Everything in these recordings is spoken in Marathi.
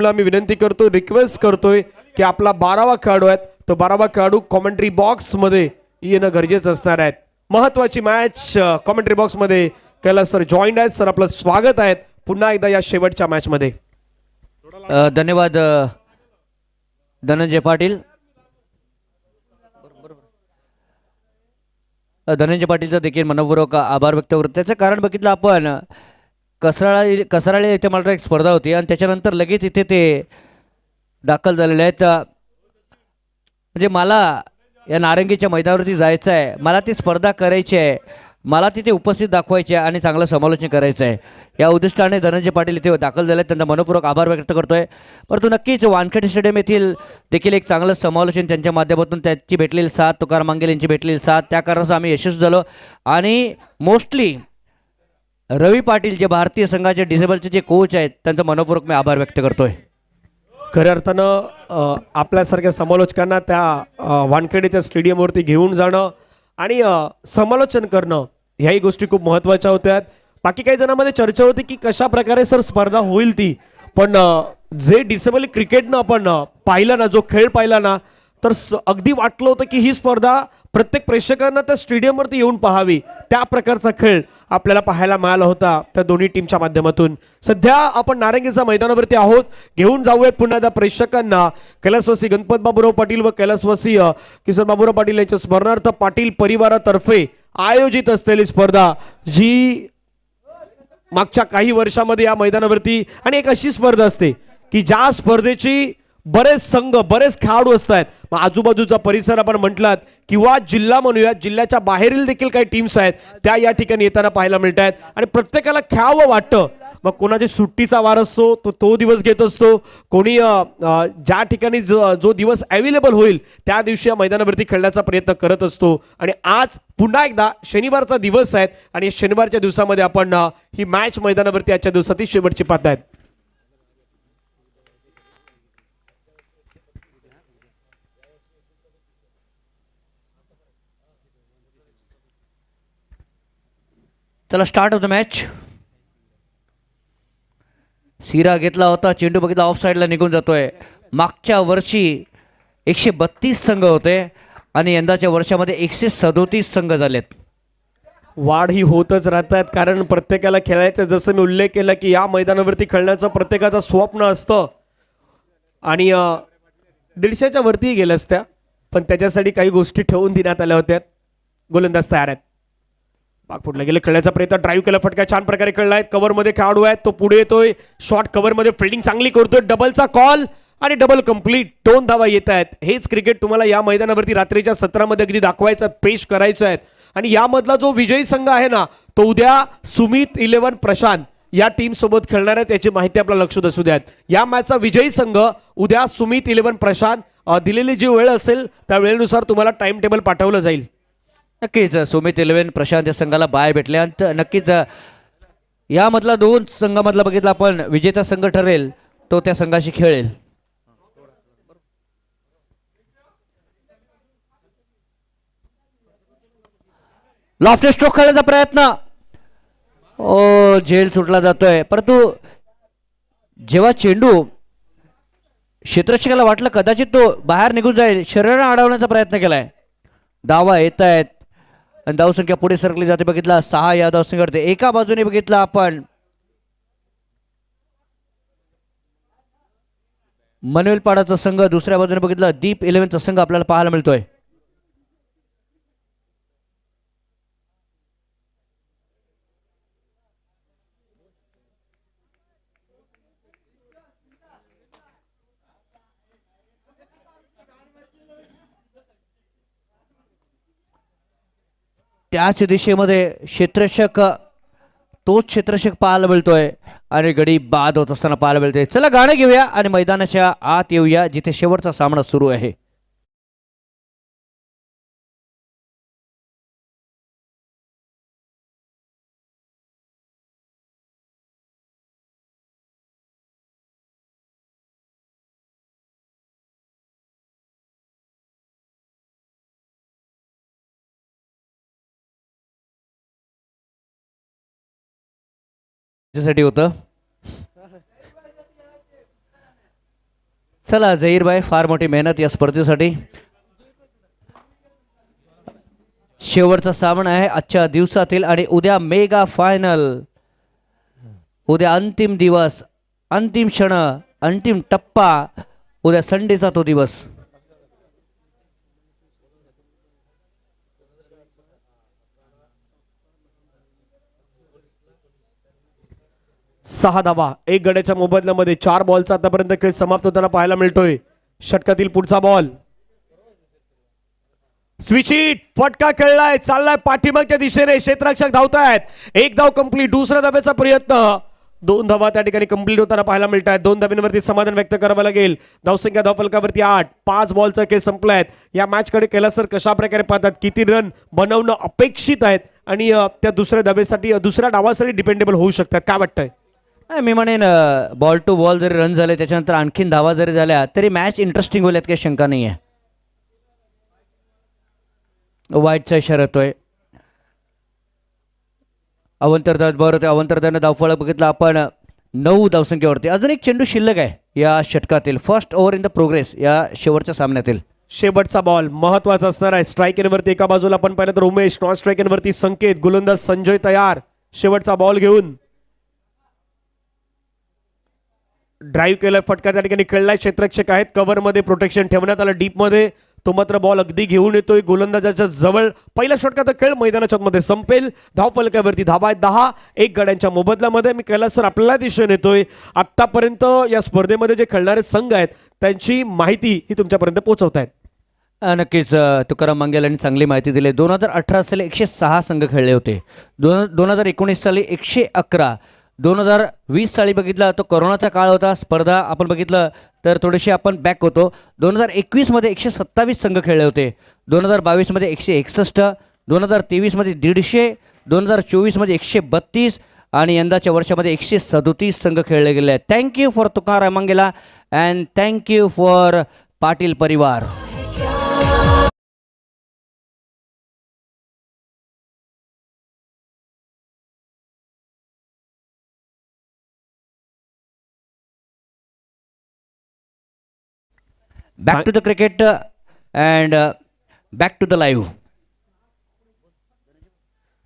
ला मी विनंती करतो, रिक्वेस्ट करतोय की आपला 12वा खेळाडू आहे तो 12वा खेळाडू कॉमेंट्री बॉक्स मध्ये येणं गरजेचं असणार आहे। महत्वाची मॅच कॉमेंट्री बॉक्स मध्ये कैलास सर जॉईंड आहेत। सर आपलं स्वागत आहे पुन्हा एकदा या शेवटच्या मॅच मध्ये। धन्यवाद धनंजय पाटील। धनंजय पाटीलचा देखील मनपूर्वक आभार व्यक्त करतो। त्याचं कारण बघितलं आपण कसराळे इथे मला एक स्पर्धा होती आणि त्याच्यानंतर लगेच इथे ते दाखल झालेले आहेत। म्हणजे मला या नारंगीच्या मैदानावरती जायचं आहे, मला ती स्पर्धा करायची आहे, मला तिथे उपस्थित दाखवायचे आहे आणि चांगलं समालोचन करायचं आहे। या उद्दिष्टाने धनंजय पाटील इथे दाखल झाले, त्यांचा मनपूर्वक आभार व्यक्त करतोय। परंतु नक्कीच वानखेडे स्टेडियम येथील देखील एक चांगलं समालोचन त्यांच्या माध्यमातून त्याची भेटलेली साथ, तुकाराम मांगेल यांची भेटलेली साथ, त्या कारणास्तव आम्ही यशस्वी झालो। आणि मोस्टली रवी पाटील जे भारतीय संघाचे डिसेबलचे जे कोच आहेत त्यांचा मनपूर्वक मी आभार व्यक्त करतोय। खऱ्या अर्थानं आपल्यासारख्या समालोचकांना त्या वानखेडेच्या स्टेडियमवरती घेऊन जाणं आणि समालोचन करणं ह्याही गोष्टी खूप महत्त्वाच्या होत्या। बाकी काही जणांमध्ये चर्चा होती की कशा प्रकारे सर स्पर्धा होईल ती, पण जे डिसेबल क्रिकेटनं आपण पाहिलं ना, जो खेळ पाहिला ना, तर अगदी वाटलं होतं की ही स्पर्धा प्रत्येक प्रेक्षकांना त्या स्टेडियमवरती येऊन पाहावी, त्या प्रकारचा खेळ आपल्याला पाहायला मिळाला होता त्या दोन्ही टीमच्या माध्यमातून। सध्या आपण नारंगीच्या मैदानावरती आहोत, घेऊन जाऊयात पुन्हा एकदा प्रेक्षकांना कैलासवासी गणपत बाबूराव पाटील व कैलासवासी किसन बाबूराव पाटील यांच्या स्मरणार्थ पाटील परिवारातर्फे आयोजित असलेली स्पर्धा, जी मागच्या काही वर्षामध्ये या मैदानावरती, आणि एक अशी स्पर्धा असते की ज्या स्पर्धेची बरेच संघ, बरेच खेळाडू असतात, मग आजूबाजूचा परिसर आपण म्हटलात किंवा जिल्हा म्हणूयात, जिल्ह्याच्या बाहेरील देखील काही टीम्स आहेत त्या या ठिकाणी येताना पाहायला मिळत आहेत आणि प्रत्येकाला खेळावं वाटतं। मग कोणाची सुट्टीचा वार असतो तो दिवस घेत असतो, कोणी ज्या ठिकाणी जो दिवस अवेलेबल होईल त्या दिवशी या मैदानावरती खेळण्याचा प्रयत्न करत असतो। आणि आज पुन्हा एकदा शनिवारचा दिवस आहे आणि शनिवारच्या दिवसामध्ये आपण ही मॅच मैदानावरती आजच्या दिवसातील शेवटची पाहतायत। चला स्टार्ट ऑफ द मॅच। सिरा घेतला होता, चेंडू बघितला ऑफ साईडला निघून जातोय। मागच्या वर्षी 132 संघ होते आणि यंदाच्या वर्षामध्ये 137 संघ झालेत। वाढ ही होतच राहतात, कारण प्रत्येकाला खेळायचं, जसं मी उल्लेख केला की या मैदानावरती खेळण्याचं प्रत्येकाचं स्वप्न असतं आणि 150च्या वरती गेल्या असत्या, पण त्याच्यासाठी काही गोष्टी ठेवून देण्यात आल्या होत्या। गोलंदाज तयार आहेत, पाक फुटला गेले, खेळण्याचा प्रयत्न, ड्राईव्ह केला, फटका छान प्रकारे खेळलाय, कव्हरमध्ये खेळाडू आहेत, तो पुढे येतोय, शॉट कव्हरमध्ये फिल्डिंग चांगली करतोय, डबलचा कॉल आणि डबल कंप्लीट, 2 धावा येत आहेत। हेच क्रिकेट तुम्हाला या मैदानावरती रात्रीच्या सत्रामध्ये अगदी दाखवायचं, पेश करायचं आहे। आणि यामधला जो विजयी संघ आहे ना, तो उद्या सुमित 11 प्रशांत या टीम सोबत खेळणार आहे, त्याची माहिती आपल्या लक्षात असू द्यात। या मॅचचा विजयी संघ उद्या सुमित 11 प्रशांत, दिलेली जी वेळ असेल त्या वेळेनुसार तुम्हाला टाइम टेबल पाठवलं जाईल। नक्कीच सुमित 11 प्रशांत या संघाला बाय भेटले आणि नक्कीच यामधला 2 संघामधला बघितला आपण विजेता संघ ठरेल तो त्या संघाशी खेळेल। लॉफ्ट स्ट्रोक खेळण्याचा प्रयत्न, ओ झेल सुटला जातोय, परंतु जेव्हा चेंडू क्षेत्ररक्षकाला वाटलं कदाचित तो बाहेर निघून जाईल, शरीराने अडवण्याचा प्रयत्न केलाय, धावा येत आहेत आणि धावसंख्या पुढे सरकली जाते। बघितला 6 या धावसंख्येवरती, एका बाजूने बघितला आपण मनवेलपाडाचा संघ, दुसऱ्या बाजूने बघितला दीप 11चा संघ आपल्याला पाहायला मिळतोय। त्याच दिशेमध्ये क्षेत्ररक्षक, तोच क्षेत्ररक्षक पाहायला मिळतोय आणि गडी बाद होत असताना पाहायला मिळतोय। चला गाणं घेऊया आणि मैदानाच्या आत येऊया जिथे शेवटचा सामना सुरू आहे। साठी होतं चला झहीरबाई, फार मोठी मेहनत या स्पर्धेसाठी. शेवटचा सामना आहे आजच्या दिवसातील आणि उद्या मेगा फायनल. उद्या अंतिम दिवस, अंतिम क्षण, अंतिम टप्पा. उद्या संडेचा तो दिवस. सहा धावा एक गड्याच्या मोबदल्यामध्ये. 4 बॉलचा आतापर्यंत खेळ समाप्त होताना पाहायला मिळतोय. षटकातील पुढचा बॉल, स्विच हिट, फटका खेळलाय, चाललाय पाठीमागच्या दिशेने. क्षेत्ररक्षक धावतायत. एक धाव कंप्लीट. दुसऱ्या धावेचा प्रयत्न. 2 धावा त्या ठिकाणी कंप्लीट होताना पाहायला मिळत आहेत. 2 धाब्यांवरती समाधान व्यक्त करावं लागेल. धावसंख्या धावफलकावरती 8. 5 बॉलचा खेळ संपलायत. या मॅच कडे केला सर कशा प्रकारे पाहतात, किती रन बनवणं अपेक्षित आहेत आणि त्या दुसऱ्या धावेसाठी, दुसऱ्या डावासाठी डिपेंडेबल होऊ शकतात, काय वाटतंय? मी म्हणेन बॉल टू बॉल जरी रन झाले, त्याच्यानंतर आणखीन धावा जरी झाल्या तरी मॅच इंटरेस्टिंग होईल यात काही शंका नाही आहे. वाईटचा इशारा येतोय. अवंतर बरोबर, अवंतरदानं धावफळ बघितलं आपण 9 धावसंख्येवरती. अजून एक चेंडू शिल्लक आहे या षटकातील. First over in the progress या शेवटच्या सामन्यातील. शेवटचा बॉल महत्वाचा असणार आहे. स्ट्रायकरवरती एका बाजूला आपण पाहिलं तर उमेश, नॉन स्ट्रायकरवरती संकेत, गोलंदाज संजय तयार. शेवटचा बॉल घेऊन ड्राईव्ह केलाय, फटका त्या ठिकाणी खेळलाय. क्षेत्ररक्षक आहेत, कव्हरमध्ये प्रोटेक्शन ठेवण्यात आलं डीपमध्ये. तो मात्र बॉल अगदी घेऊन येतोय गोलंदाजाच्या जवळ. पहिल्या षटकाचा खेळ मैदानाच्या मध्ये संपेल. धावफलकावरती धावा आहेत 10. एक गड्यांच्या मोबदल्यामध्ये. मी कैलास सर आपल्याला दिसून येतोय आतापर्यंत या स्पर्धेमध्ये जे खेळणारे संघ आहेत त्यांची माहिती ही तुमच्यापर्यंत पोहोचवतायत. नक्कीच तुकाराम मंगेल यांनी चांगली माहिती दिली. 2018 साली 106 संघ खेळले होते. 2019 साली 111. 2020 साली बघितला तो कोरोनाचा काळ होता. स्पर्धा आपण बघितलं तर थोडेसे आपण बॅक होतो. 2021 मध्ये 127 संघ खेळले होते. 2022 मध्ये 161. 2023 मध्ये 150. 2024 मध्ये 132 आणि यंदाच्या वर्षामध्ये 137 संघ खेळले गेले आहेत. Thank you for Tukaram Mangela and thank you for Patil परिवार. Back to the cricket and back to the live.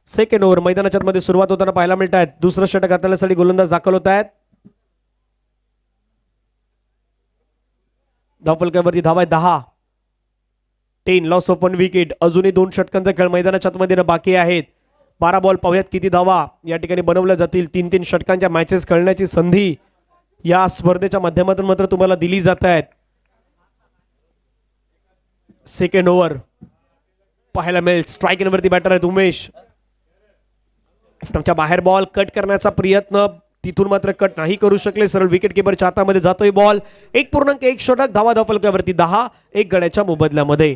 Second over मैदानाच्या मध्ये सुरुवात होताना पाहायला मिळत आहेत. दुसरं षटक हाताळण्यासाठी गोलंदाज दाखल होत आहेत. धावफलकावरती धावा आहे 10. 10 लॉस ऑफ 1 विकेट. अजूनही 2 षटकांचा खेळ मैदानाच्या मध्ये बाकी आहेत. 12 बॉल. पाहूयात किती धावा या ठिकाणी बनवल्या जातील. 3-3 षटकांच्या मॅचेस खेळण्याची संधी या स्पर्धेच्या माध्यमातून मात्र तुम्हाला दिली जात आहेत. सेकंड ओव्हर पाहायला मिळेल. स्ट्रायकिंगवरती बॅटर आहेत उमेश. तुमच्या बाहेर बॉल कट करण्याचा प्रयत्न, तिथून मात्र कट नाही करू शकले. सरळ विकेट किपरच्या हातामध्ये जातोय बॉल. 1.1 षटक. धावा धावफलकावरती 10. एक गड्याच्या मोबदल्यामध्ये.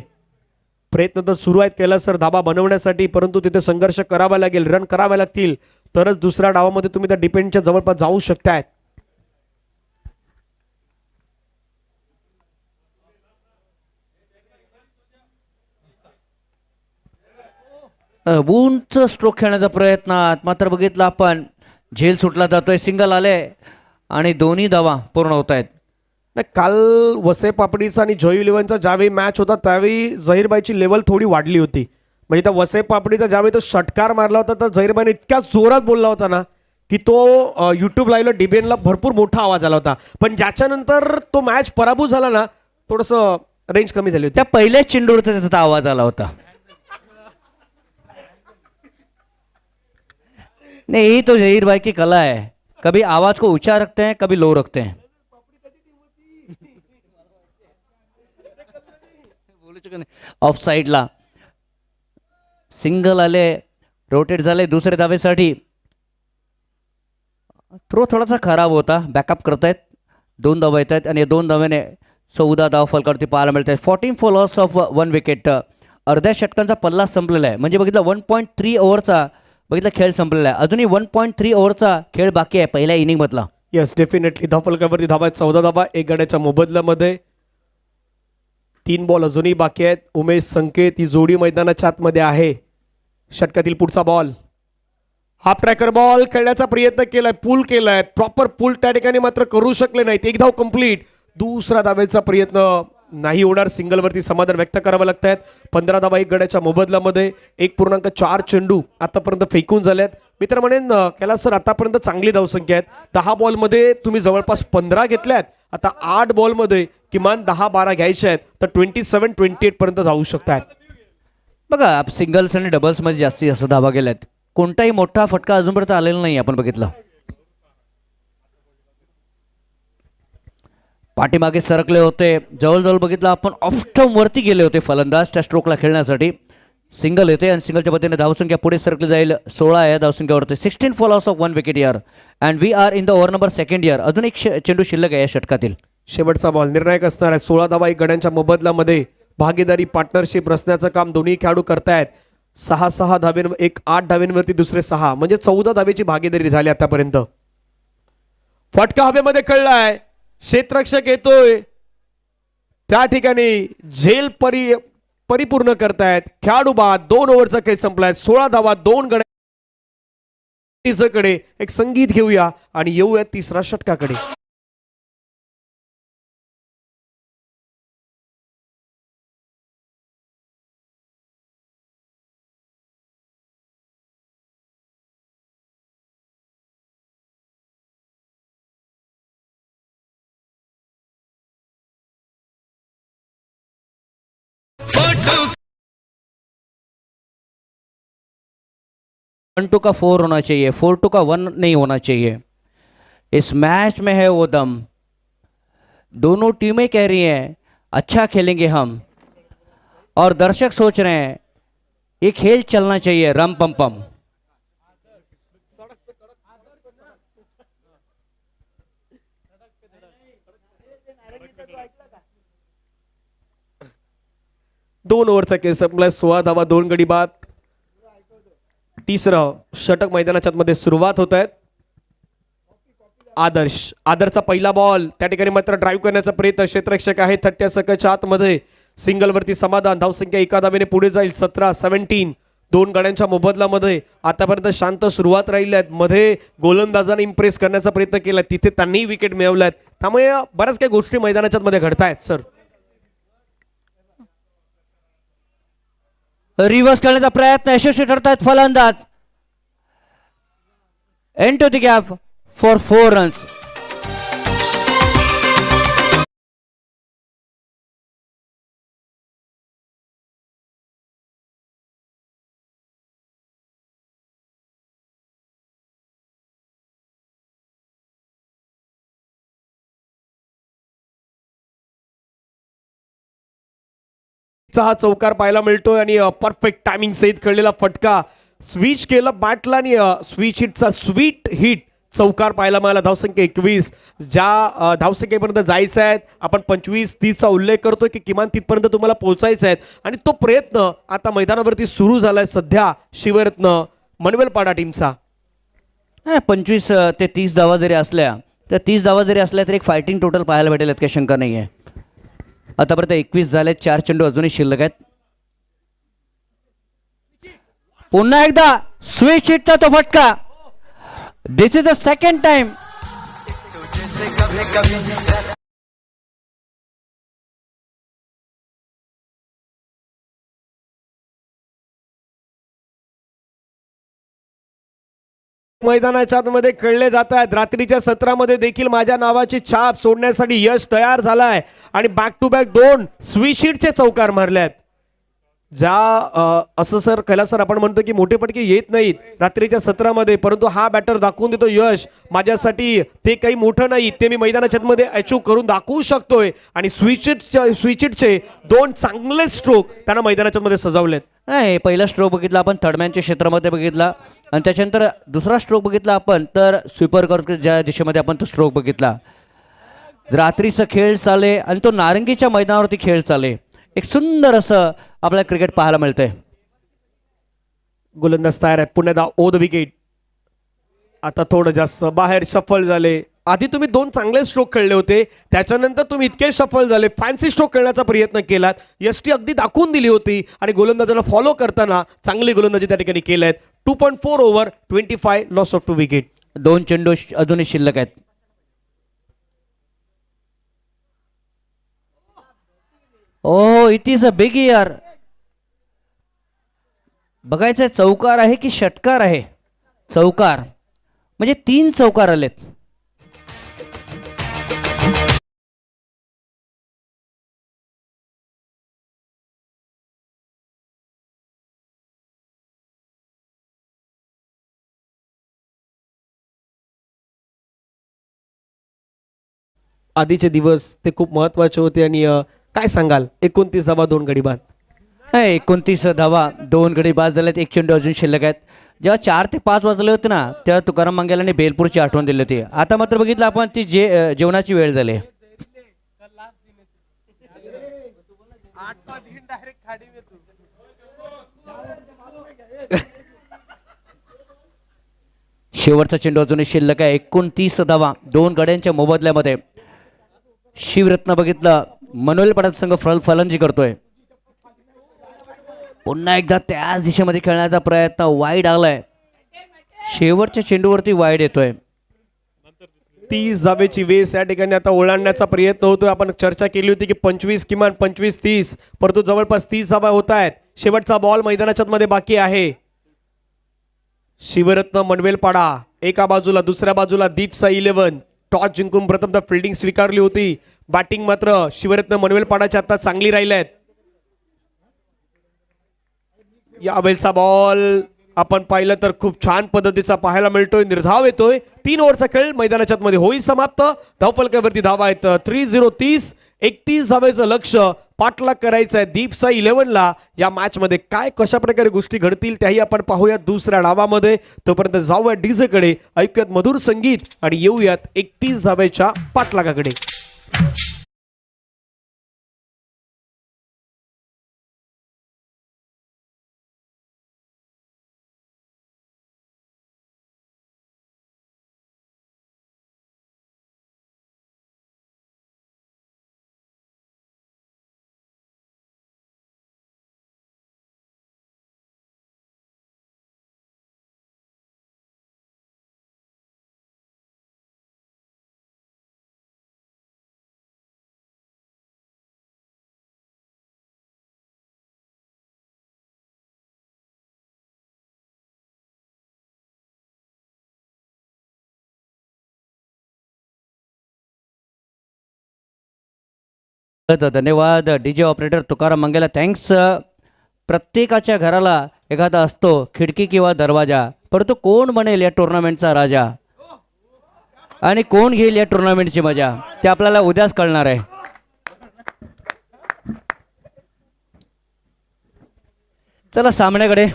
प्रयत्न तर सुरू आहेत केला सर धाबा बनवण्यासाठी, परंतु तिथे संघर्ष करावा लागेल, रन करावे लागतील, तरच दुसऱ्या डावामध्ये तुम्ही त्या डिपेंडच्या जवळपास जाऊ शकताय. उंच स्ट्रोक खेळण्याचा प्रयत्नात मात्र बघितलं आपण झेल सुटला जातोय. सिंगल आले आणि दोन्ही धावा पूर्ण होत आहेत. काल वसे पापडीचा आणि जॉय इलेव्हनचा ज्यावेळी मॅच होता त्यावेळी झहीरबाईची लेवल थोडी वाढली होती. म्हणजे त्या वसे पापडीचा ज्यावेळी तो षटकार मारला होता तर झहीरबाईने इतक्या जोरात बोलला होता ना की तो यूट्यूब लाईव्हला डिबेनला भरपूर मोठा आवाज आला होता. पण ज्याच्यानंतर तो मॅच पराभूत झाला ना, थोडंसं रेंज कमी झाली होती. त्या पहिल्या चेंडूवरती त्याचा आवाज आला होता. नहीं, यही तो झहीरबाई की कला है. कभी आवाज को ऊंचा रखते हैं, कभी लो रखते हैं. ऑफ साइडला सिंगल आले, रोटेट झाले दुसऱ्या धावेसाठी. थ्रो थोडासा खराब होता. बॅकअप करतायत. 2 धावा येत आहेत आणि 2 धाव्याने 14 धाव फलकावरती पाहायला मिळत आहेत. 14 फॉर लॉस ऑफ 1 विकेट. अर्ध्या षटकांचा पल्ला संपलेला आहे. म्हणजे बघितलं 1.3 ओव्हरचा बघितला खेळ संपलेला आहे. अजूनही 1.3 ओव्हरचा खेळ बाकी आहे पहिल्या इनिंग मधला. Yes, definitely. धावफलकावरती धावा 14 धावा एक गड्याच्या मोबदल्यामध्ये. 3 बॉल अजूनही बाकी आहेत. उमेश संकेत ही जोडी मैदानाच्या आतमध्ये आहे. षटकातील पुढचा बॉल हाफ ट्रॅकर बॉल खेळण्याचा प्रयत्न केलाय, पूल केलाय, प्रॉपर पूल त्या ठिकाणी मात्र करू शकले नाहीत. 1 धाव कंप्लीट. दुसरा धावेचा प्रयत्न नाही होणार. सिंगलवरती समाधान व्यक्त करावं लागत आहेत. 15 धावा 1 गड्याच्या मोबदल्यामध्ये 1.4 चेंडू आतापर्यंत फेकून झाल्यात. मी तर म्हणेन कैलास सर आतापर्यंत चांगली धावसंख्या आहेत. 10 बॉलमध्ये तुम्ही जवळपास 15 घेतल्यात. आता 8 बॉलमध्ये किमान 10-12 घ्यायच्या आहेत तर 27-28 पर्यंत जाऊ शकतात. बघा सिंगल्स आणि डबल्समध्ये जास्तीत जास्त धावा गेल्यात. कोणताही मोठा फटका अजूनपर्यंत आलेला नाही आपण बघितलं. पाठीमागे सरकले होते, जवळजवळ बघितलं आपण ऑफ वरती गेले होते फलंदाज त्या स्ट्रोकला खेळण्यासाठी. सिंगल येते आणि सिंगलच्या पद्धतीने धावसंख्या पुढे सरकली जाईल. 16 आहे धावसंख्यावरती. 16 fall of 1 wicket here and we are in the over number 2 here. अजून एक चेंडू शिल्लक आहे या षटकातील. शेवटचा बॉल निर्णायक असणार आहे. 16 धावा 1 गड्यांच्या मोबदल्यामध्ये भागीदारी पार्टनरशिप रचण्याचं काम दोन्ही खेळाडू करतायत. 6 धावेंवर 8 धावेंवरती दुसरे 6 म्हणजे 14 धावेची भागीदारी झाली आतापर्यंत. फटका हवेमध्ये कळलाय. क्षेत्ररक्षक येतोय त्या ठिकाणी झेल परिपूर्ण करतायत खेळाडू. बाद 2 ओव्हरचा खेळ संपलाय. 16 धावा 2 गड्यांकडे. एक संगीत घेऊया आणि येऊया तिसऱ्या षटकाकडे. वन टू का 4 होना चाहिए, 4 टू का 1 नहीं होना चाहिए. इस मैच में है वो दम. दोनों टीमें कह रही हैं अच्छा खेलेंगे हम और दर्शक सोच रहे हैं ये खेल चलना चाहिए रम पम पम. दोन ओव्हरचा खेळ संपलाय. 16 धावा 2 गडी बाद. तिसरं षटक मैदानाच्या मध्ये सुरुवात होत आहेत. आदर्शचा पहिला बॉल त्या ठिकाणी मात्र ड्राईव्ह करण्याचा प्रयत्न. क्षेत्ररक्षक आहे 30 सेकंडच्या आतमध्ये. सिंगलवरती समाधान. धावसंख्या 1 धावेने पुढे जाईल. 17-17 2 गड्यांच्या मोबदल्यामध्ये आतापर्यंत शांत सुरुवात राहिली आहेत. मध्ये गोलंदाजाने इम्प्रेस करण्याचा प्रयत्न केला, तिथे त्यांनी विकेट मिळवल्यात. त्यामुळे बऱ्याच काही गोष्टी मैदानाच्या मध्ये घडतायत सर. रिव्हर्स करण्याचा प्रयत्न यशस्वी ठरतायत फलंदाज. And to the gap for 4 runs. हा चौकार पाहायला मिळतोय आणि परफेक्ट टायमिंग सहित खेळलेला फटका. स्विच केलं बॅटला आणि स्विच हिटचा स्वीट हिट चौकार पाहायला मिळाला. धावसंख्या 21. ज्या धावसंख्येपर्यंत जायचं आहे आपण 25-30चा उल्लेख करतोय की किमान तिथपर्यंत तुम्हाला पोहोचायचं आहे आणि तो प्रयत्न आता मैदानावरती सुरू झालाय सध्या शिवरत्न मनवेलपाडा टीमचा. 25 ते 30 धावा जरी असल्या तर 30 धावा जरी असल्या तर एक फायटिंग टोटल पाहायला भेटेल यात काही शंका नाही आहे. आतापर्यंत 21 झाले. 4 चेंडू अजूनही शिल्लक आहेत. पुन्हा एकदा स्विच हिटचा तो फटका. दिस इज द सेकंड टाइम. मैदानाच्या आतमध्ये खेळले जात आहेत. रात्रीच्या सत्रामध्ये देखील माझ्या नावाची छाप सोडण्यासाठी यश तयार झालाय आणि बॅक टू बॅक 2 स्विशिटचे चौकार मारल्यात. ज्या असं सर कैलास सर आपण म्हणतो की मोठे पटके येत नाहीत रात्रीच्या सत्रामध्ये, परंतु हा बॅटर दाखवून देतो यश माझ्यासाठी ते काही मोठं नाही, ते मी मैदानाच्या मध्ये अचीव करून दाखवू शकतोय. आणि स्विचिटचे 2 चांगले स्ट्रोक त्यांना मैदानाच्या मध्ये सजवलेत. नाही, पहिला स्ट्रोक बघितला आपण थर्डमॅनच्या क्षेत्रामध्ये बघितला आणि त्याच्यानंतर दुसरा स्ट्रोक बघितला आपण तर स्वीपर कर ज्या दिशेमध्ये आपण तो स्ट्रोक बघितला. रात्रीचा खेळ चाले आणि तो नारंगीच्या मैदानावरती खेळ चाले. एक सुंदर असं आपल्याला क्रिकेट पाहायला मिळतंय. गोलंदाज तयार आहेत. पुन्हा ओ द विकेट. आता थोडं जास्त बाहेर शफल झाले. आधी तुम्ही 2 चांगले स्ट्रोक खेळले होते, त्याच्यानंतर तुम्ही इतके शफल झाले, फॅन्सी स्ट्रोक खेळण्याचा प्रयत्न केलात. यष्टी अगदी दाखवून दिली होती आणि गोलंदाजाला फॉलो करताना चांगली गोलंदाजी त्या ठिकाणी केल्यात. 2.4 ओव्हर 25 लॉस ऑफ 2 विकेट. 2 चेंडू अजूनही शिल्लक आहेत. Oh it is a big year. बघायचं चौकार आहे की षटकार आहे. चौकार म्हणजे 3 चौकार आलेत. आधीचे दिवस ते खूप महत्वाचे होते आणि काय सांगाल 29 धावा 2 गडी बाद. 29 धावा 2 गडी बाद झालेत. एक चेंडू अजून शिल्लक आहेत. जेव्हा 4 ते 5 वाजले होते ना तेव्हा तुकाराम मंगेलाने बेलपूरची आठवण दिली होती. आता मात्र बघितलं आपण ती जेवणाची वेळ झाली. शेवटचा चेंडू अजूनही शिल्लक आहे. 29 धावा 2 गड्यांच्या मोबदल्यामध्ये. शिवरत्न बघितलं मनोल पडात संघ फलंदाजी करतोय. पुन्हा एकदा त्याच दिशेमध्ये खेळण्याचा प्रयत्न वाईड आलाय. शेवटच्या चेंडूवरती वाईड येतोय. 30 धावेची वेस या ठिकाणी आता ओलांडण्याचा प्रयत्न होतोय. आपण चर्चा केली होती की 25 किमान 25-30 परंतु जवळपास 30 धावा होत आहेत. शेवटचा बॉल मैदानाच्या मध्ये बाकी आहे. शिवरत्न मनवेलपाडा एका बाजूला, दुसऱ्या बाजूला दीपसा 11 टॉस जिंकून प्रथमतः फिल्डिंग स्वीकारली होती. बॅटिंग मात्र शिवरत्न मनवेलपाडाच्या आता चांगली राहिल्यात. यावेळचा बॉल आपण पाहिलं तर खूप छान पद्धतीचा पाहायला मिळतोय. निर्धाव येतोय. 3 ओव्हरचा खेळ मैदानाच्या मध्ये होईल समाप्त. धावफलकावरती धावा आहेत 30-30. 31 धावेचं लक्ष पाठलाग करायचं आहे दीपसा 11ला. या मॅच मध्ये काय कशा प्रकारे गोष्टी घडतील त्याही आपण पाहूयात दुसऱ्या डावामध्ये. तोपर्यंत जाऊयात डीजे कडे, ऐकूयात मधुर संगीत आणि येऊयात 31 धावेच्या पाठलागाकडे. धन्यवाद डीजे ऑपरेटर तुकाराम मंगेला. थँक्स. प्रत्येकाच्या घराला एखादा असतो खिडकी किंवा दरवाजा, परंतु कोण बनेल या टुर्नामेंटचा राजा आणि कोण घेईल या टुर्नामेंटची मजा ते आपल्याला उद्याच कळणार आहे. चला सामन्याकडे.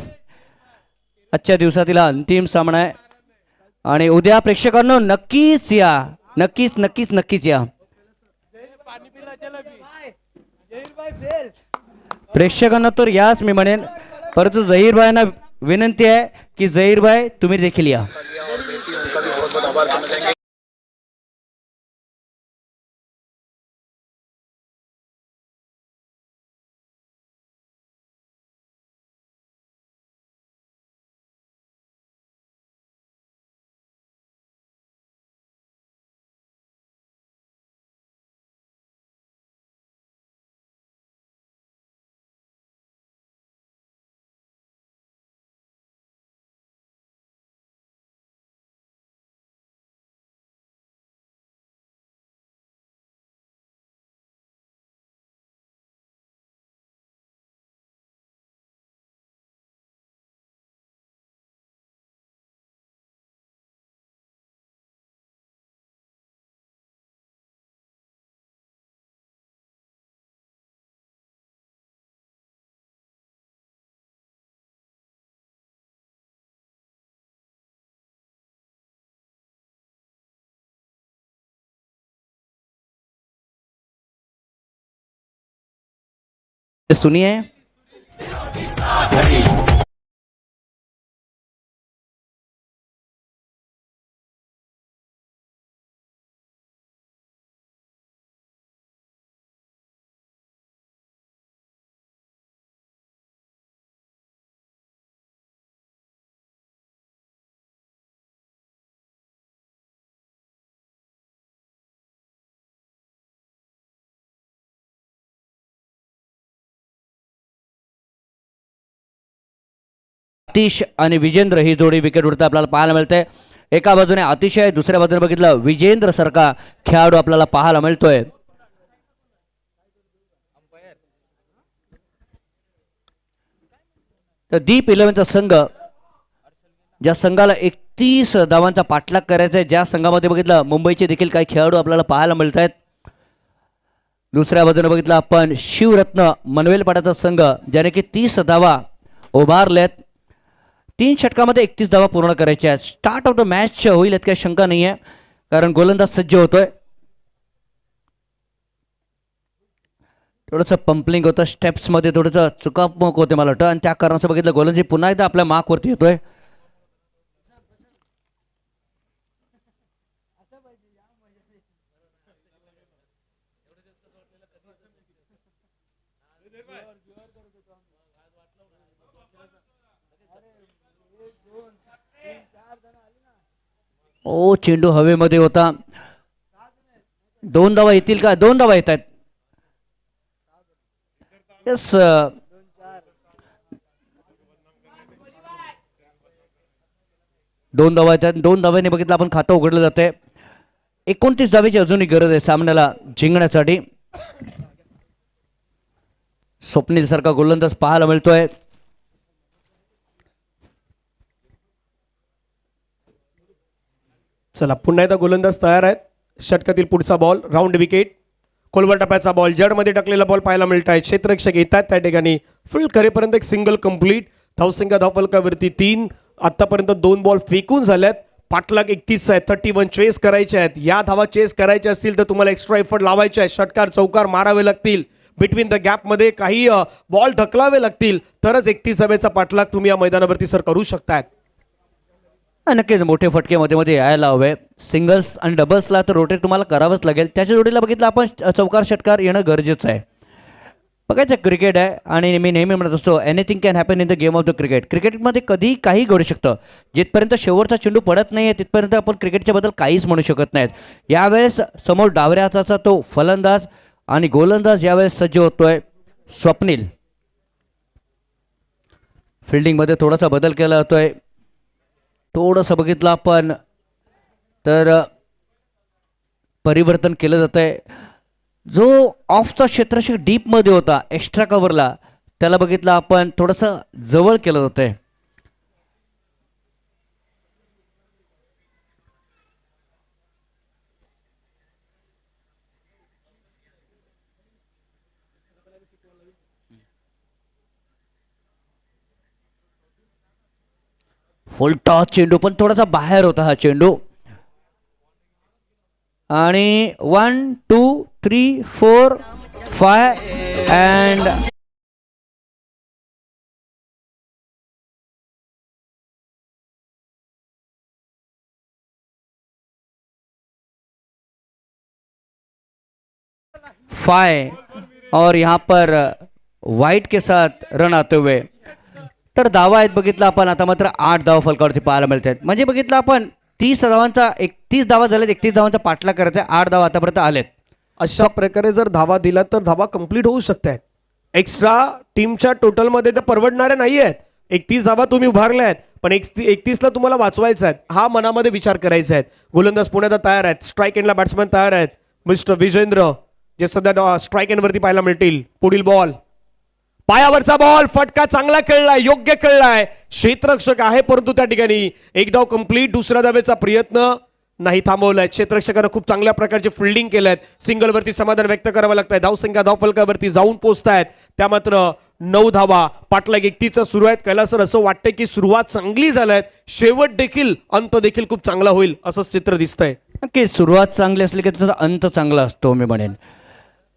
आजच्या दिवसातील हा अंतिम सामना आहे आणि उद्या प्रेक्षकांनो नक्कीच या. नक्कीच नक्कीच नक्कीच या. प्रेक्षकांना तर याच मी म्हणेन, परंतु झहीर भाईंना विनंती आहे की झहीर भाई तुम्ही देखील या. सुनिए. आतिश आणि विजेंद्र ही जोडी विकेटवरती आपल्याला पाहायला मिळते. एका बाजूने आतिश आहे, दुसऱ्या बाजूने बघितलं विजेंद्र सारखा खेळाडू आपल्याला पाहायला मिळतोय. तर दीप 11चा संघ, ज्या संघाला 31 धावांचा पाठलाग करायचा आहे, ज्या संघामध्ये बघितलं मुंबईचे देखील काही खेळाडू आपल्याला पाहायला मिळत आहेत. दुसऱ्या बाजूने बघितलं आपण शिवरत्न मनवेलपाड्याचा संघ, ज्याने की 30 धावा उभारल्यात. 3 षटकामध्ये 31 धावा पूर्ण करायच्या आहेत. स्टार्ट ऑफ द मॅच होईल यात काही शंका नाही आहे, कारण गोलंदाज सज्ज होतोय. थोडंसं पंपलिंग होतं, स्टेप्समध्ये थोडंसं चुकामुक होते मला वाटतं, आणि त्या कारणाचं बघितलं गोलंदाजी पुन्हा एकदा आपल्या मार्कवरती येतोय. ओ चेंडू हवेमध्ये होता. 2 धावा येतील का? 2 धावा येत आहेत. यस, 2 धावा येतात. 2 धाव्याने बघितलं आपण खातं उघडलं जाते. 29 धावेची अजूनही गरज आहे सामन्याला जिंकण्यासाठी. स्वप्नील सारखा गोलंदाज पाहायला मिळतोय. चला पुन्हा एकदा गोलंदाज तयार आहेत. षटकातील पुढचा बॉल राऊंड विकेट, खोलवर टप्प्याचा बॉल, जडमध्ये टाकलेला बॉल पाहायला मिळत आहे. क्षेत्ररक्षक येतात त्या ठिकाणी. फुल करेपर्यंत एक सिंगल कंप्लीट. धावसंख्या धावफलकावरती 3. आतापर्यंत 2 बॉल फेकून झाल्यात. पाठलाग 31 आहे. 31 चेस करायचे आहेत. या धावा चेस करायच्या असतील तर तुम्हाला एक्स्ट्रा एफर्ट लावायचे आहे. षटकार चौकार मारावे लागतील. बिटवीन द गॅपमध्ये काही बॉल ढकलावे लागतील, तरच 31 धावेचा पाठलाग तुम्ही या मैदानावरती सर करू शकताय. नक्कीच मोठे फटके मध्ये मध्ये यायला हवे. सिंगल्स आणि डबल्सला तर रोटेट तुम्हाला करावंच लागेल. त्याच्या जोडीला बघितलं आपण चौकार षटकार येणं गरजेचं आहे. बघायचं क्रिकेट आहे, आणि मी नेहमी म्हणत असतो anything can happen in the game of the cricket. क्रिकेटमध्ये कधी काही घडू शकतं. जिथपर्यंत शेवटचा चेंडू पडत नाही आहे तिथपर्यंत आपण क्रिकेटच्या बद्दल काहीच म्हणू शकत नाहीत. यावेळेस समोर डावऱ्या हाताचा तो फलंदाज आणि गोलंदाज यावेळेस सज्ज होतोय स्वप्नील. फिल्डिंगमध्ये थोडासा बदल केला जातोय. थोडंसं बघितलं आपण तर परिवर्तन केलं जात आहे. जो ऑफचा क्षेत्ररक्षक डीपमध्ये होता एक्स्ट्रा कव्हरला, त्याला बघितलं आपण थोडंसं जवळ केलं जात आहे. फुल टॉस चेंडू, पण थोडासा बाहेर होता हा चेंडू. आणि 1 2 3 4 5 अँड और यहाँ पर वाइट के साथ रन आते हुए. तर धावा आहेत बघितलं आपण आता मात्र 8 धावा फलकावरती पाहायला मिळत आहेत. म्हणजे बघितलं आपण 30 धावांचा 31 धावा झाल्यात, 31 धावांचा पाठलाग करायचा, 8 धावा आतापर्यंत आलेत. अशा प्रकारे जर धावा दिला तर धावा कंप्लीट होऊ शकतात. एक्स्ट्रा टीमच्या टोटलमध्ये तर परवडणाऱ्या नाही आहेत. 31 धावा तुम्ही उभारल्या आहेत, पण 31ला तुम्हाला वाचवायचं आहे, हा मनामध्ये विचार करायचा आहे. गोलंदाज पुण्यात तयार आहेत. स्ट्राईक एंडला बॅट्समॅन तयार आहेत. मिस्टर विजेंद्र जे सध्या स्ट्राईक एंडवरती पाहायला मिळतील. पुढील बॉल, पायावरचा बॉल, फटका चांगला खेळलाय, योग्य खेळलाय. क्षेत्ररक्षक आहे परंतु त्या ठिकाणी एक धाव कंप्लीट. दुसऱ्या धावेचा प्रयत्न नाही थांबवलाय. क्षेत्ररक्षकानं खूप चांगल्या प्रकारचे फिल्डिंग केलंय. सिंगलवरती समाधान व्यक्त करावं लागतंय. धावसंख्या धावफलकावरती जाऊन पोहोचतायत. त्या मात्र 9 धावा. पाठलाग 31 सुरू आहेत. कैलासर असं वाटतंय की सुरुवात चांगली झालाय, शेवट देखील अंत देखील खूप चांगला होईल असंच चित्र दिसतंय. की सुरुवात चांगली असली की त्याचा अंत चांगला असतो मी म्हणेन.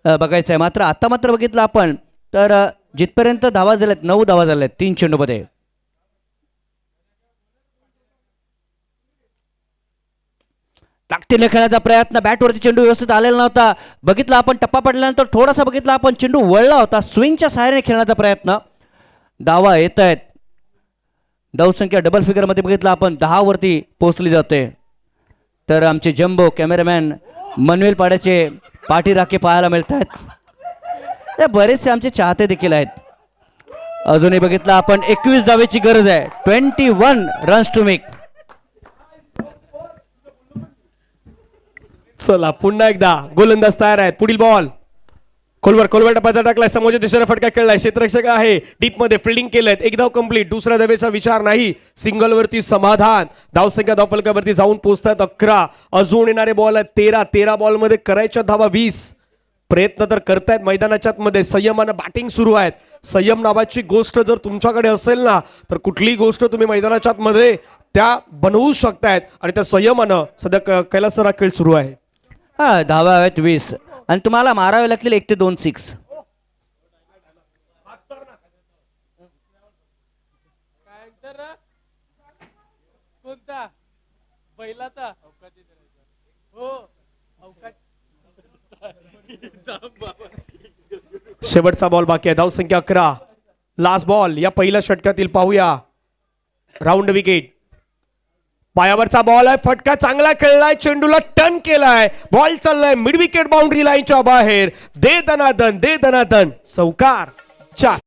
बघायचं आहे मात्र आता मात्र बघितलं आपण तर जिथपर्यंत धावा झाल्यात 9 धावा झाल्यात 3 चेंडूमध्ये. ताकदीने खेळण्याचा प्रयत्न, बॅटवरती चेंडू व्यवस्थित आलेला नव्हता. बघितला आपण टप्पा पडल्यानंतर थोडासा बघितला आपण चेंडू वळला होता. स्विंगच्या सहाय्याने खेळण्याचा प्रयत्न. धावा येत आहेत. धावसंख्या डबल फिगरमध्ये बघितला आपण 10 वरती पोहोचली जाते. तर आमचे जम्बो कॅमेरामॅन मनवेल पाड्याचे पाठीराखे पाहायला मिळत आहेत. बरेचसे आमचे चाहते देखील आहेत. अजूनही बघितलं आपण 21 धावेची गरज आहे. 21 रन्स टू मेक. चला पुन्हा एकदा गोलंदाज तयार आहेत. पुढील बॉल खोलवर खोलवर टप्प्याचा टाकलाय. समोरच्या दिशेने फटका खेळलाय. क्षेत्ररक्षक आहे डीप मध्ये फिल्डिंग केलंय. एक धाव कंप्लीट. दुसऱ्या धावेचा विचार नाही. सिंगल वरती समाधान. धावसंख्या धावफलकावरती जाऊन पोहोचतात 11. अजून येणारे बॉल आहेत 13. 13 बॉल मध्ये करायच्या धावा 20. प्रयत्न तर करतायत मैदानाच्या मध्ये. संयमानं बॅटिंग सुरू आहेत. संयम नावाची गोष्ट जर तुमच्याकडे असेल ना तर कुठलीही गोष्ट तुम्ही मैदानाच्या मध्ये त्या बनवू शकतायत. आणि त्या संयमानं सध्या कैलासरा खेळ सुरू आहे. हा धावा आहेत 20 आणि तुम्हाला मारावे लागतील 1 ते 2 सिक्स. शेवटचा बॉल बाकी आहे. धावसंख्या 11. लास्ट बॉल या पहिल्या षटकातील पाहूया. Round wicket. पायावरचा बॉल आहे. फटका चांगला खेळलाय. चेंडूला टर्न केलाय. बॉल चाललाय मिड विकेट बाउंड्री लाईनच्या बाहेर. दे दनादन दे दनादन. चौकार 4.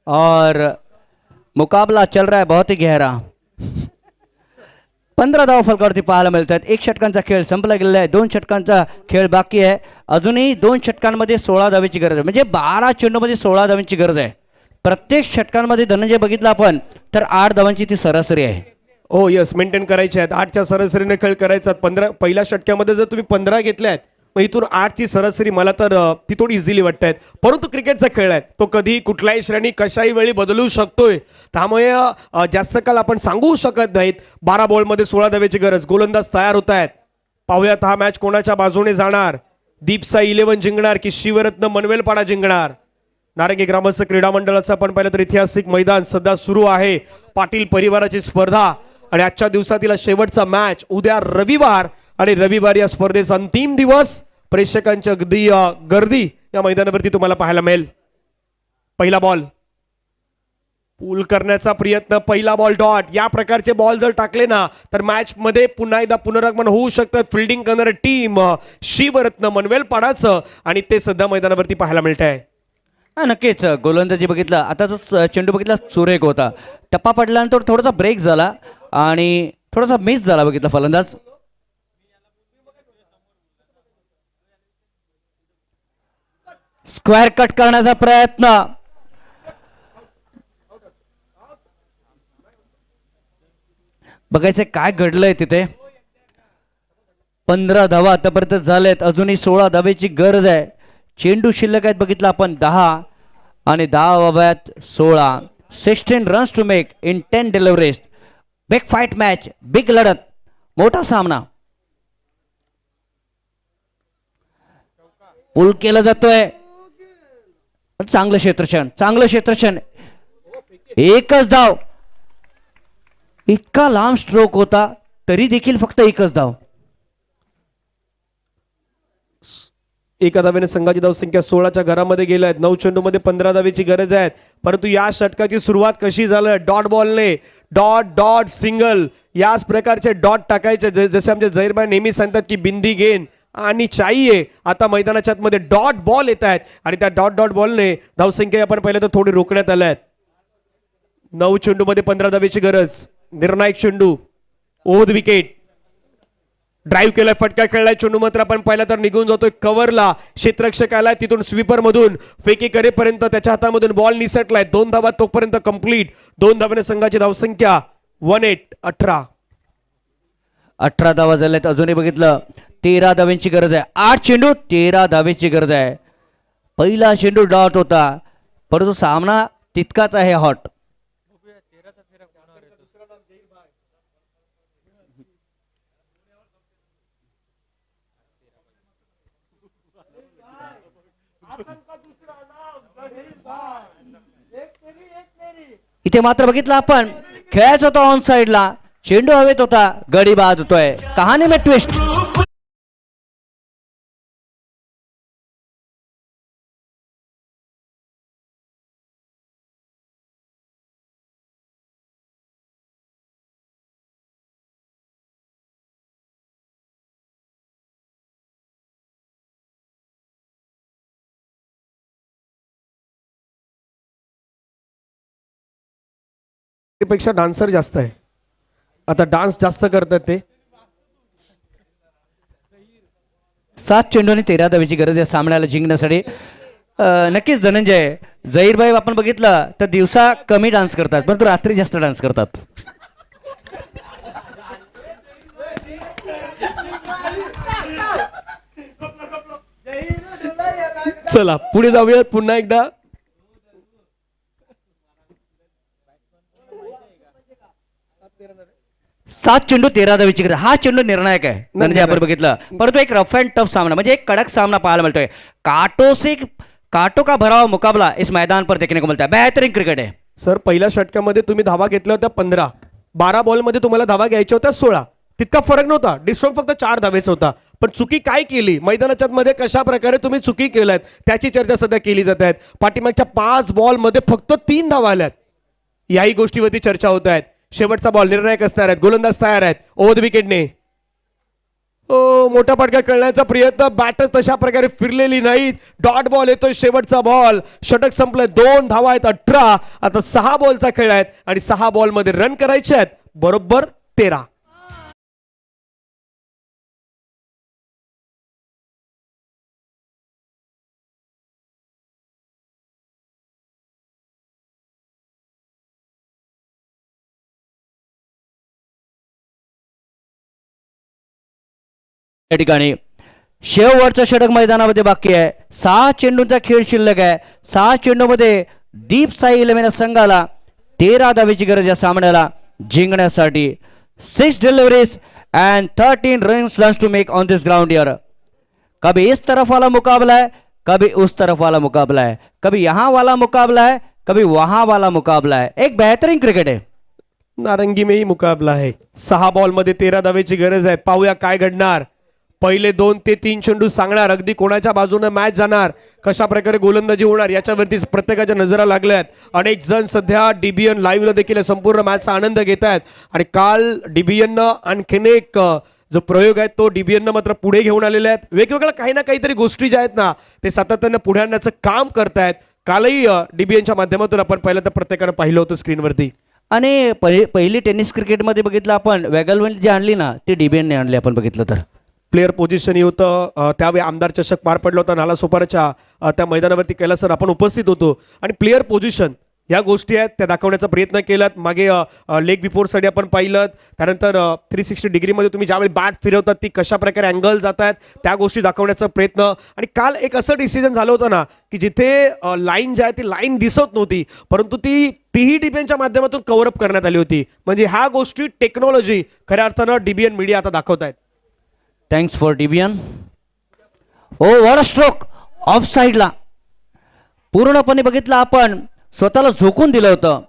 और मुकाबला चल रहा है बहुत ही गहरा. 15 धावा फलकावरती पाहायला मिळतात. 1 षटकांचा खेळ संपला गेलेला आहे. 2 षटकांचा खेळ बाकी आहे. अजूनही 2 षटकांमध्ये 16 धावेची गरज आहे. म्हणजे 12 चेंडूमध्ये 16 धावांची गरज आहे. प्रत्येक षटकांमध्ये धनंजय बघितलं आपण तर 8 धावांची ती सरासरी आहे. हो यस मेंटेन करायचे आहेत. 8च्या सरासरीने खेळ करायचा. 15 पहिल्या षटक्यामध्ये जर तुम्ही 15 घेतल्यात मग इथून 8ची सरासरी मला तर ती थोडी इझिली वाटत. परंतु क्रिकेटचा खेळ आहे तो कधी कुठल्याही श्रेणी कशाही वेळी बदलू शकतोय. त्यामुळे जास्त काल आपण सांगू शकत नाहीत. 12 बॉलमध्ये 16 धावेची गरज. गोलंदाज तयार होत आहेत. पाहूयात हा मॅच कोणाच्या बाजूने जाणार. दीपसाई 11 जिंकणार की शिवरत्न मनवेलपाडा जिंकणार. नारंगी ग्रामस्थ क्रीडा मंडळाचा आपण पाहिलं तर ऐतिहासिक मैदान सध्या सुरू आहे. पाटील परिवाराची स्पर्धा आणि आजच्या दिवसातील शेवटचा मॅच उद्या रविवार. आणि रविवार या स्पर्धेचा अंतिम दिवस. प्रेक्षकांची अगदी गर्दी या मैदानावरती तुम्हाला पाहायला मिळेल. पहिला बॉल पूल करण्याचा प्रयत्न. पहिला बॉल डॉट. या प्रकारचे बॉल जर टाकले ना तर मॅच मध्ये पुन्हा एकदा पुनरागमन होऊ शकतं. फिल्डिंग करणारी टीम शिवरत्न मनवेलपाडाचं आणि ते सध्या मैदानावरती पाहायला मिळत आहे. हा नक्कीच. गोलंदाजी बघितला आता जो चेंडू बघितला सुरेख होता. टप्पा पडल्यानंतर थोडासा ब्रेक झाला आणि थोडासा मिस झाला बघितला फलंदाज. स्क्वेअर कट करण्याचा प्रयत्न. बघायचं काय घडलंय तिथे. 15 धावा आतापर्यंत झालेत. अजूनही 16 धावेची गरज आहे. चेंडू शिल्लक आहेत बघितलं आपण 10 आणि 10 धाव्यात 16. 16 runs to make in 10 deliveries. Big fight match. Big लढत. मोठा सामना. पुल केला जातोय. चांगलं क्षेत्रक्षण. चांगलं क्षेत्रक्षण. एकच धाव. इतका लांब स्ट्रोक होता तरी देखील फक्त एकच धाव. एका धावेने संघाची धावसंख्या 16च्या घरामध्ये गेल्या आहेत. 9 चेंडूमध्ये 15 धावेची गरज आहे. परंतु या षटकाची सुरुवात कशी झाली. डॉट बॉलने. डॉट डॉट सिंगल याच प्रकारचे डॉट टाकायचे. जसे आमचे झहीरभाई नेहमी सांगतात की बिंदी गेन आणि चाहिए. आता मैदानाच्या मध्ये डॉट बॉल येत आहेत आणि त्या डॉट डॉट बॉलने धावसंख्या आपण पाहिलं तर थोडी रोखण्यात आल्या आहेत. 9 चेंडूमध्ये 15 धावेची गरज. निर्णायक चेंडू. Over wicket. ड्राईव्ह केलाय. फटका खेळलाय. चेंडू मात्र आपण पाहिला तर निघून जातोय कव्हरला. क्षेत्ररक्षक आलाय तिथून स्वीपर मधून फेकी करेपर्यंत त्याच्या हातामधून बॉल निसटलाय. 2 धावा तोपर्यंत कंप्लीट. 2 धावाने संघाची धावसंख्या 18. 18 धावा झाल्यात. अजूनही बघितलं 13 धावेची गरज आहे. 8 चेंडू 13 धावेची गरज आहे. पहिला चेंडू डॉट होता परंतु सामना तितकाच आहे हॉट. इथे मात्र बघितलं आपण खेळायचं होतं ऑन साइडला चेंडू हवेत होता, गडी बाद होतोय. कहाणी में ट्विस्ट. पेक्षा डान्सर जास्त आहे. आता डान्स जास्त करतात ते. 7 चेंडू आणि 13 धावेची गरज आहे सामन्याला जिंकण्यासाठी. नक्कीच धनंजय, झहीरभाई आपण बघितलं तर दिवसा कमी डान्स करतात परंतु रात्री जास्त डान्स करतात. चला पुढे जाऊयात पुन्हा एकदा. सात चेंडू 13 धावेची गरज. हा चेंडू निर्णायक आहे धनंजय आपण बघितलं. परंतु एक रफ अँड टफ सामना म्हणजे एक कडक सामना पाहायला मिळतोय. काटो का भरा हुआ मुकाबला इस मैदान पर देखने को मिलता है. बेहतरीन क्रिकेट आहे सर. पहिल्या षटकामध्ये तुम्ही धावा घेतल्या होत्या 15, 12 बॉलमध्ये तुम्हाला धावा घ्यायच्या होत्या 16. तितका फरक नव्हता. डिस्ट्रॉम फक्त 4 धावेचा होता. पण चुकी काय केली मैदानाच्या मध्ये, कशा प्रकारे तुम्ही चुकी केल्यात त्याची चर्चा सध्या केली जात आहेत. पाठीमागच्या 5 बॉलमध्ये फक्त 3 धावा आल्यात. याही गोष्टीवरती चर्चा होत आहेत. शेवटचा बॉल निर्णायक असणार आहेत. गोलंदाज तयार आहेत ओव्हर द विकेटने. मोठा फटका खेळण्याचा प्रयत्न, बॅटर तशा प्रकारे फिरलेली नाहीत. डॉट बॉल येतोय शेवटचा बॉल. षटक संपलंय. 2 धावा आहेत 18. आता 6 बॉलचा खेळ आहेत आणि 6 बॉलमध्ये रन करायचे आहेत बरोबर 13. या ठिकाणी शेवटचं षटक मैदानामध्ये बाकी आहे. 6 चेंडूंचा खेळ शिल्लक आहे. 6 चेंडूमध्ये दीप साई 11 संघाला 13 धावेची गरज या सामन्याला जिंकण्यासाठी. 6 deliveries and 13 runs to make on this ground here. कभी इस तरफ वाला मुकाबला है, कभी उस तरफ वाला मुकाबला है, कभी यहाँ वाला मुकाबला है, कभी वहां वाला मुकाबला है. एक बेहतरीन क्रिकेट आहे. नारंगी में ही मुकाबला आहे. 6 बॉलमध्ये 13 धावेची गरज आहे. पाहूया काय घडणार. पहिले 2 ते 3 चेंडू सांगणार अगदी कोणाच्या बाजूने मॅच जाणार, कशा प्रकारे गोलंदाजी होणार याच्यावरती प्रत्येकाच्या नजरा लागल्यात. अनेक जण सध्या डीबीएन लाईव्हला देखील संपूर्ण मॅचचा आनंद घेत आहेत. आणि काल डीबीएननं आणखीन एक जो प्रयोग आहे तो डीबीएननं मात्र पुढे घेऊन आलेले आहेत. वेगवेगळ्या काही ना काहीतरी गोष्टी ज्या आहेत ना ते सातत्यानं पुढे आणण्याचं काम करतायत. कालही डीबीएनच्या माध्यमातून आपण पहिलं तर प्रत्येकानं पाहिलं होतं स्क्रीनवरती. आणि पहिली टेनिस क्रिकेटमध्ये बघितलं आपण वेगलवेल जी आणली ना ती डीबीएनने आणली आपण बघितलं तर. प्लेअर पोझिशन होतं त्यावेळी आमदार चषक पार पडला होता नालासोपाराच्या त्या मैदानावरती. कैलास सर आपण उपस्थित होतो आणि प्लेअर पोझिशन या गोष्टी आहेत त्या दाखवण्याचा प्रयत्न केलात. मागे लेग बिफोरसाठी आपण पाहिलं. त्यानंतर 360 डिग्रीमध्ये तुम्ही ज्यावेळी बॅट फिरवतात ती कशा प्रकारे अँगल जात आहेत त्या गोष्टी दाखवण्याचा प्रयत्न. आणि काल एक असं डिसिजन झालं होतं ना की जिथे लाईन जी आहे ती लाईन दिसत नव्हती परंतु तीही डीबीएनच्या माध्यमातून कव्हरअप करण्यात आली होती. म्हणजे ह्या गोष्टी टेक्नॉलॉजी खऱ्या अर्थानं डीबीएन मीडिया आता दाखवत आहेत. Thanks for DBN. Oh what a stroke off साईडला. पूर्णपणे बघितलं आपण स्वतःला झोकून दिलं होतं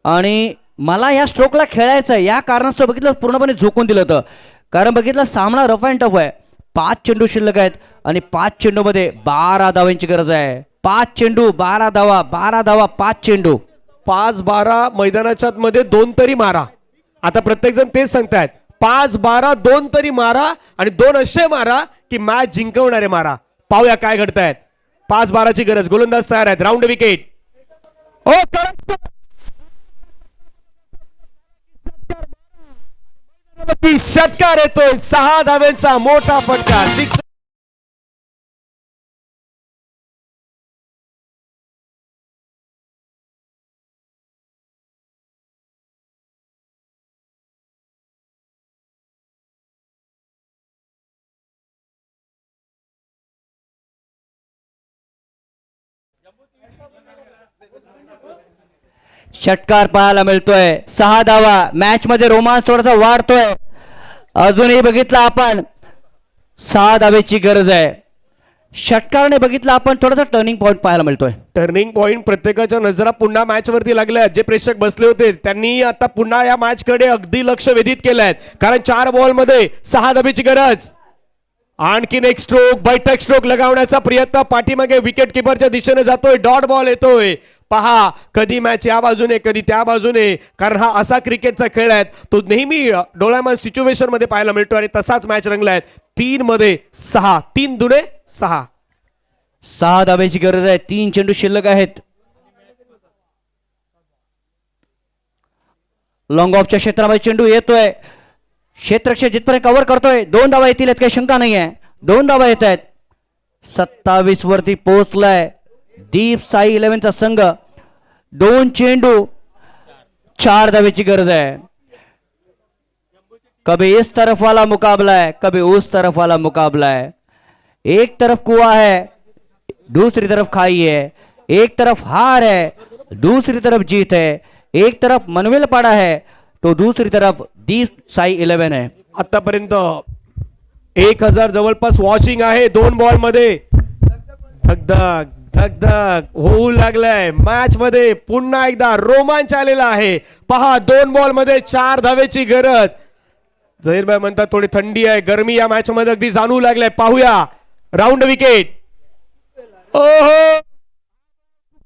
आणि मला या स्ट्रोकला खेळायचं आहे या कारणास्तव बघितलं पूर्णपणे झोकून दिलं होतं. कारण बघितलं सामना रफ अँड टफ आहे. 5 चेंडू शिल्लक आहेत आणि 5 चेंडूमध्ये 12 धावांची गरज आहे. 5 चेंडू 12 धावा, 12 धावा 5 चेंडू. 5-12 मैदानाच्या मध्ये 2 तरी मारा. आता प्रत्येक जण तेच सांगतायत 5-12 2 तरी मारा आणि 2 असे मारा की मॅच जिंकवणारे मारा. पाहूया काय घडतायत. 5-12ची गरज. गोलंदाज तयार आहेत. Round wicket. षटकार येतोय. 6 धाव्यांचा मोठा फटका. 6. षटकार पाहायला मिळतोय. 6 धावा. मॅच मध्ये रोमांस थोडासा वाढतोय. अजूनही बघितलं आपण 6 धावेची गरज आहे. षटकाराने बघितलं आपण थोडासा टर्निंग पॉईंट पाहायला मिळतोय. टर्निंग पॉइंट प्रत्येकाच्या नजरा पुन्हा मॅच वरती लागल्या आहेत. जे प्रेक्षक बसले होते त्यांनी आता पुन्हा या मॅच कडे अगदी लक्ष वेधित केलंय, कारण 4 बॉल मध्ये 6 धाबेची गरज. आणखीन एक स्ट्रोक, बैठक स्ट्रोक लगावण्याचा प्रयत्न पाठीमागे विकेट किपरच्या दिशेने जातोय. डॉट बॉल येतोय. पहा, कधी मॅच या बाजूने कधी त्या बाजूने, कारण हा असा क्रिकेटचा खेळ आहे तो नेहमी डोळ्यामान सिच्युएशन मध्ये पाहायला मिळतो आणि तसाच मॅच रंगलाय. 3 मध्ये 6, 3 दुने 6. 6 धाब्याची गरज आहे. 3 चेंडू शिल्लक आहेत. लॉंग ऑफच्या क्षेत्रामध्ये चेंडू येतोय. क्षेत्ररक्षक जिथपर्यंत कव्हर करतोय 2 धावा येतील यात काही शंका नाही आहे. 2 धावा येत आहेत. 27 वरती पोहोचलाय दीप साई 11चा संघ. 2 चेंडू 4 धावेची गरज है. कभी इस तरफ वाला मुकाबला है, कभी उस तरफ वाला मुकाबला है. एक तरफ कुआं है, दूसरी तरफ खाई है. एक तरफ हार है, दूसरी तरफ जीत है. एक तरफ मनवेल पाड़ा है तो दूसरी तरफ दीप साई 11 है. आतापर्यंत 1000 जवळपास वॉचिंग आहे 2 बॉल मध्ये. धगधग धगधग होऊ लागलाय मॅच मध्ये. पुन्हा एकदा रोमांच आलेला आहे. पहा, 2 बॉल मध्ये 4 धावेची गरज. जहीरभाई म्हणतात थोडी थंडी आहे, गरमी या मॅच मध्ये अगदी जाणवू लागलाय. पाहूया राऊंड विकेट. ओहो,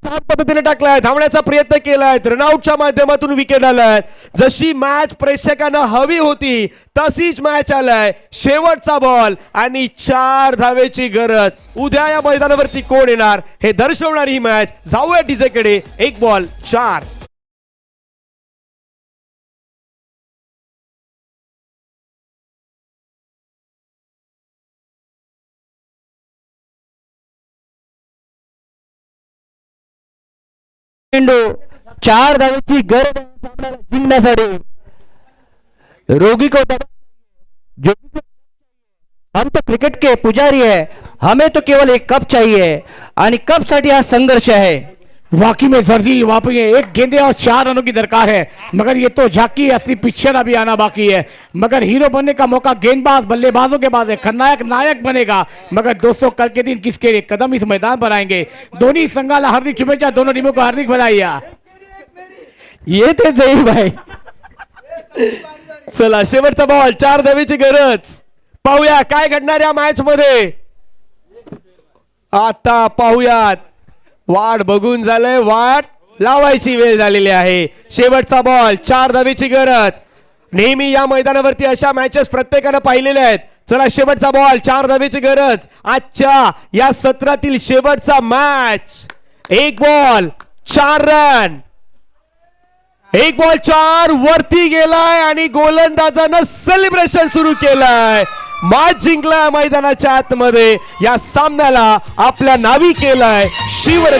छान पद्धतीने टाकलाय, धावण्याचा प्रयत्न केलाय, रनआउटच्या माध्यमातून विकेट आलाय. जशी मॅच प्रेक्षकांना हवी होती तशीच मॅच आलाय. शेवटचा बॉल आणि 4 धावेची गरज. उद्या या मैदानावरती कोण येणार हे दर्शवणारी ही मॅच. जाऊया डीजे कडे. 1 बॉल 4. चेंडू 4 धावेची गरज आहे सामन्याला जिंकण्यासाठी. रोगी को जो हम तो क्रिकेट के पुजारी है, हमें तो केवल एक कप चाहिए आणि कप साठी हा संघर्ष है. वाकई में सर जी, वाकई में 1 गेंदे और 4 रनों की दरकार है. मगर ये तो झांकी असली पिक्चर अभी आना बाकी है. मगर हीरो बनने का मौका गेंदबाज बल्लेबाजों के पास है. खलनायक नायक बनेगा. मगर दोस्तों, कल के दिन किसके कदम इस मैदान पर आएंगे. दोन्ही संघाला हार्दिक शुभेच्छा. दोनों टीमों को हार्दिक बधाई. ये थे जहीर भाई. चला, शेवटचा बॉल 4 धावेची गरज. पाहूया काय घडणार या मॅच मध्ये. आता पाहूयात. वाट बघून झालंय, वाट लावायची वेळ झालेली आहे. शेवटचा बॉल 4 धावेची गरज. नेहमी या मैदानावरती अशा मॅचेस प्रत्येकानं पाहिलेल्या आहेत. चला, शेवटचा बॉल 4 धावेची गरज. आजच्या या सत्रातील शेवटचा मॅच. 1 ball 4 run. 1 बॉल 4 वरती गेलाय आणि गोलंदाजानं सेलिब्रेशन सुरू केलंय. मॅच जिंकलाय मैदानाच्या आतमध्ये. या सामन्याला आपल्या नावी केलाय शिवर.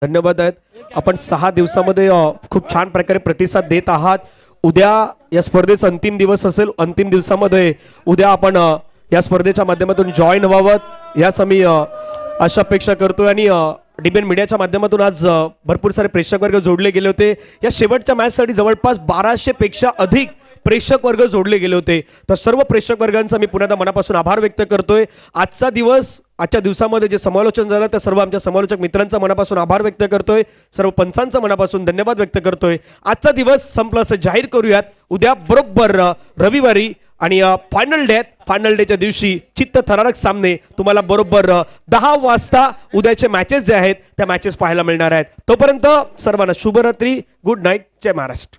धन्यवाद आहेत. आपण 6 दिवसामध्ये खूप छान प्रकारे प्रतिसाद देत आहात. उद्या या स्पर्धेचा अंतिम दिवस असेल. अंतिम दिवसामध्ये उद्या आपण या स्पर्धेच्या माध्यमातून जॉईन व्हावं याच आम्ही अशा अपेक्षा करतोय. आणि डीबीएन मीडियाच्या माध्यमातून आज भरपूर सारे प्रेक्षक वर्ग जोडले गेले होते. या शेवटच्या मॅचसाठी जवळपास 1200 पेक्षा अधिक प्रेक्षक वर्ग जोडले गेले होते. तर सर्व प्रेक्षक वर्गांचा मी पुन्हा एकदा मनापासून आभार व्यक्त करतोय. आजच्या दिवसामध्ये जे समालोचन झालं त्या सर्व आमच्या समालोचक मित्रांचा मनापासून आभार व्यक्त करतोय. सर्व पंचांचा मनापासून धन्यवाद व्यक्त करतोय. आजचा दिवस संपला असं जाहीर करूयात. उद्या बरोबर रविवारी आणि फायनल डे फायनल डेच्या दिवशी चित्तथरारक सामने तुम्हाला बरोबर 10 वाजता उद्याचे मॅचेस जे आहेत त्या मॅचेस पाहायला मिळणार आहेत. तोपर्यंत सर्वांना शुभरात्री, गुड नाईट, जय महाराष्ट्र.